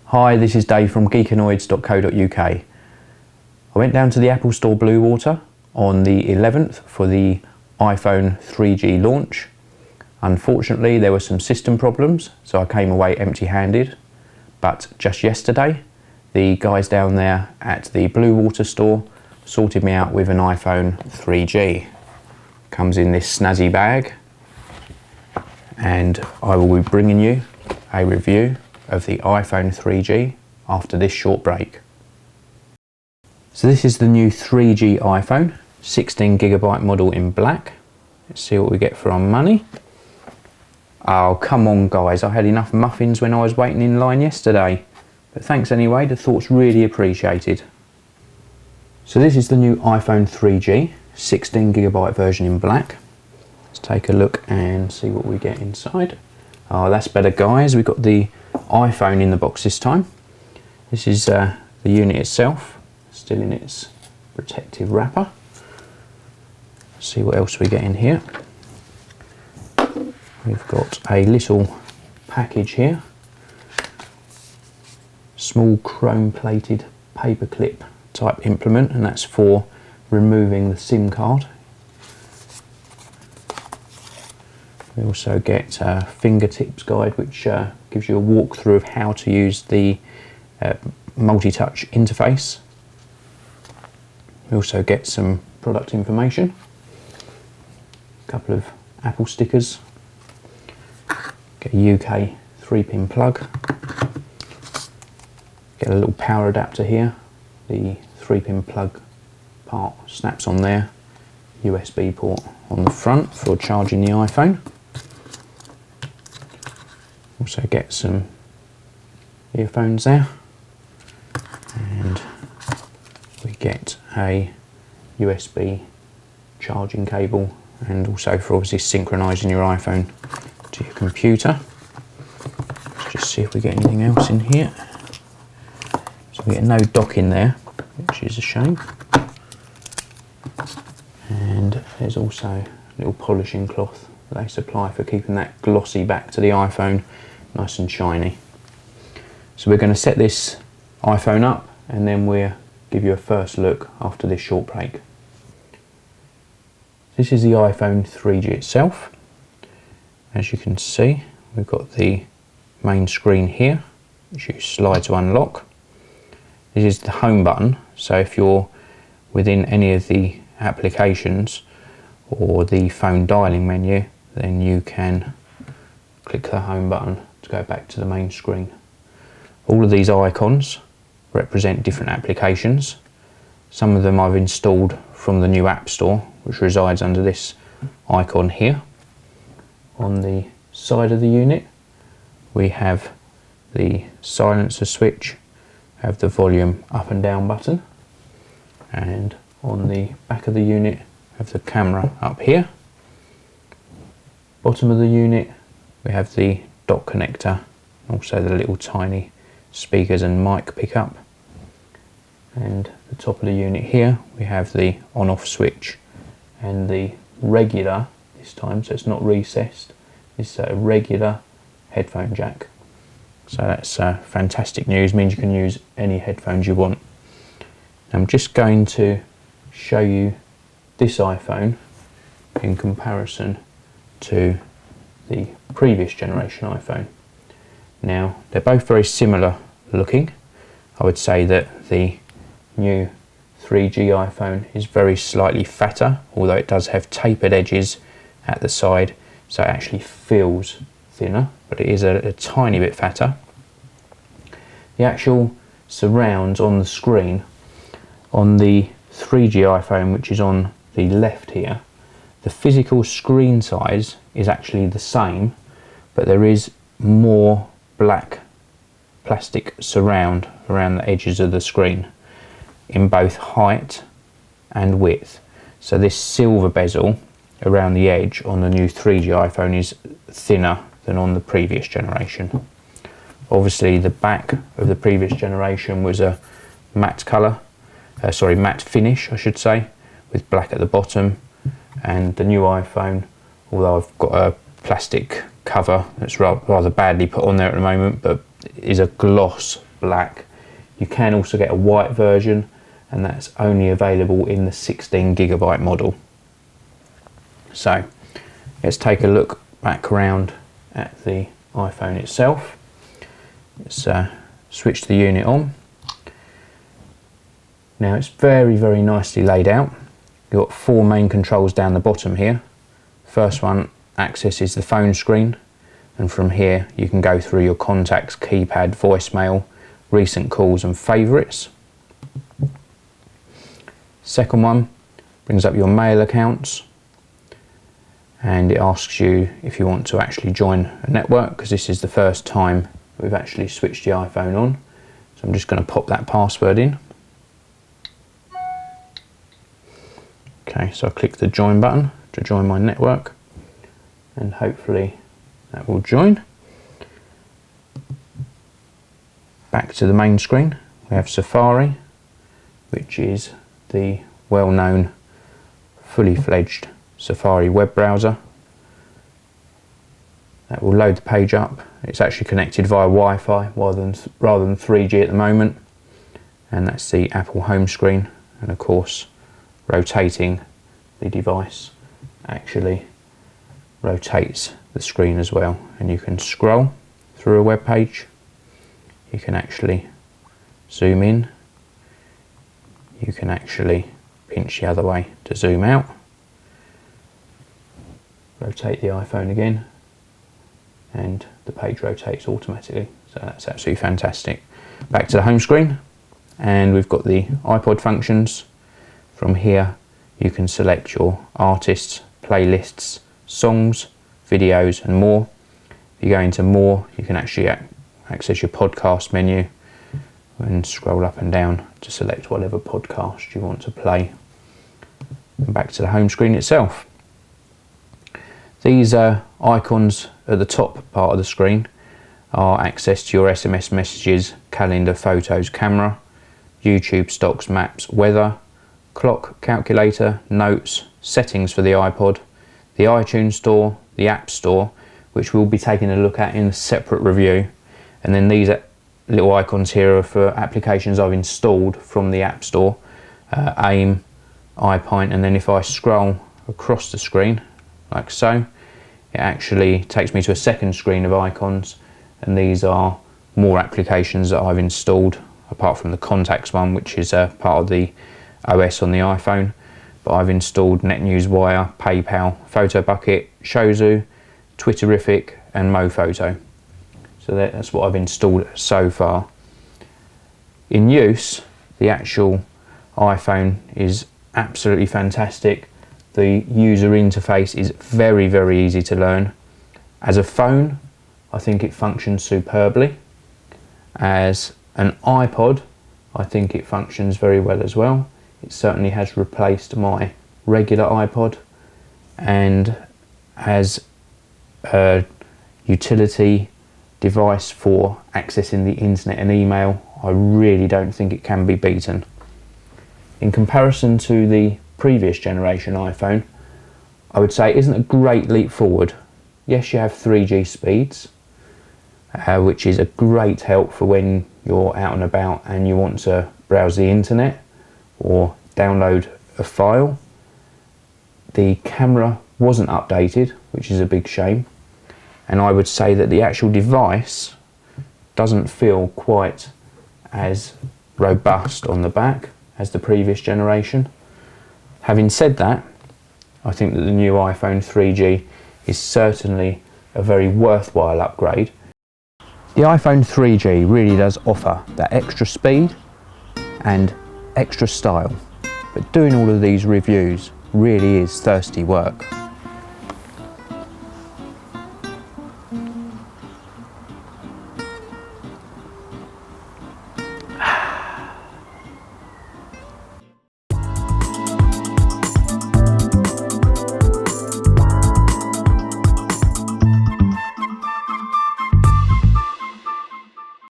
Hi, this is Dave from geekanoids.co.uk. I went down to the Apple Store Bluewater on the 11th for the iPhone 3G launch. Unfortunately, there were some system problems, so I came away empty-handed. But just yesterday, the guys down there at the Bluewater store sorted me out with an iPhone 3G. Comes in this snazzy bag, and I will be bringing you a review of the iPhone 3G after this short break. So this is the new 3G iPhone, 16GB model in black. Let's see what we get for our money. Oh, come on guys, I had enough muffins when I was waiting in line yesterday. But thanks anyway, the thought's really appreciated. So this is the new iPhone 3G, 16GB version in black. Let's take a look and see what we get inside. Oh, that's better guys, we've got the iPhone in the box this time. This is the unit itself, still in its protective wrapper. Let's see what else we get in here. We've got a little package here. Small chrome plated paperclip type implement, and that's for removing the SIM card. We also get a fingertips guide which gives you a walkthrough of how to use the multi-touch interface. We also get some product information, a couple of Apple stickers, get a UK 3-pin plug, get a little power adapter here, the 3-pin plug part snaps on there, USB port on the front for charging the iPhone. Also get some earphones there, and we get a USB charging cable, and also for obviously synchronising your iPhone to your computer. Let's just see if we get anything else in here. So we get no dock in there, which is a shame. And there's also a little polishing cloth that they supply for keeping that glossy back to the iPhone nice and shiny. So we're going to set this iPhone up and then we'll give you a first look after this short break. This is the iPhone 3G itself. As you can see, we've got the main screen here, which you slide to unlock. This is the home button, so if you're within any of the applications or the phone dialing menu, then you can click the home button to go back to the main screen. All of these icons represent different applications. Some of them I've installed from the new App Store, which resides under this icon here. On the side of the unit we have the silencer switch, have the volume up and down button, and on the back of the unit have the camera up here. Bottom of the unit we have the dock connector, also the little tiny speakers and mic pickup, and the top of the unit here we have the on-off switch and the regular, this time so it's not recessed, it's a regular headphone jack. So that's fantastic news, means you can use any headphones you want. I'm just going to show you this iPhone in comparison to the previous generation iPhone. Now they're both very similar looking. I would say that the new 3G iPhone is very slightly fatter, although it does have tapered edges at the side, so it actually feels thinner, but it is a tiny bit fatter. The actual surrounds on the screen on the 3G iPhone, which is on the left here, the physical screen size is actually the same, but there is more black plastic surround around the edges of the screen in both height and width. So this silver bezel around the edge on the new 3G iPhone is thinner than on the previous generation. Obviously the back of the previous generation was a matte colour, matte finish I should say, with black at the bottom, and the new iPhone, although I've got a plastic cover that's rather badly put on there at the moment, but is a gloss black. You can also get a white version, and that's only available in the 16GB model. So let's take a look back around at the iPhone itself. Let's switch the unit on. Now it's very, very nicely laid out. You've got 4 main controls down the bottom here. First one accesses the phone screen, and from here you can go through your contacts, keypad, voicemail, recent calls and favourites. Second one brings up your mail accounts, and it asks you if you want to actually join a network, because this is the first time we've actually switched the iPhone on. So I'm just going to pop that password in. Okay, so I click the join button to join my network, and hopefully that will join. Back to the main screen, we have Safari, which is the well-known fully fledged Safari web browser. That will load the page up. It's actually connected via Wi-Fi rather than 3G at the moment, and that's the Apple home screen. And of course, rotating the device actually rotates the screen as well, and you can scroll through a web page. You can actually zoom in. You can actually pinch the other way to zoom out. Rotate the iPhone again, and the page rotates automatically. So that's absolutely fantastic. Back to the home screen, and we've got the iPod functions. From here you can select your artists, playlists, songs, videos and more. If you go into more, you can actually access your podcast menu and scroll up and down to select whatever podcast you want to play. And back to the home screen itself. These icons at the top part of the screen are access to your SMS messages, calendar, photos, camera, YouTube, stocks, maps, weather, clock, calculator, notes, settings for the iPod, the iTunes Store, the App Store, which we'll be taking a look at in a separate review. And then these little icons here are for applications I've installed from the App Store, AIM, iPint, and then if I scroll across the screen, like so, it actually takes me to a second screen of icons, and these are more applications that I've installed, apart from the contacts one, which is part of the OS on the iPhone. But I've installed NetNewsWire, PayPal, PhotoBucket, Shozu, Twitterific and MoPhoto. So that's what I've installed so far. In use, the actual iPhone is absolutely fantastic. The user interface is very, very easy to learn. As a phone, I think it functions superbly. As an iPod, I think it functions very well as well. It certainly has replaced my regular iPod, and as a utility device for accessing the internet and email, I really don't think it can be beaten. In comparison to the previous generation iPhone, I would say it isn't a great leap forward. Yes, you have 3G speeds, which is a great help for when you're out and about and you want to browse the internet or download a file. The camera wasn't updated, which is a big shame, and I would say that the actual device doesn't feel quite as robust on the back as the previous generation. Having said that, I think that the new iPhone 3G is certainly a very worthwhile upgrade. The iPhone 3G really does offer that extra speed and extra style, but doing all of these reviews really is thirsty work.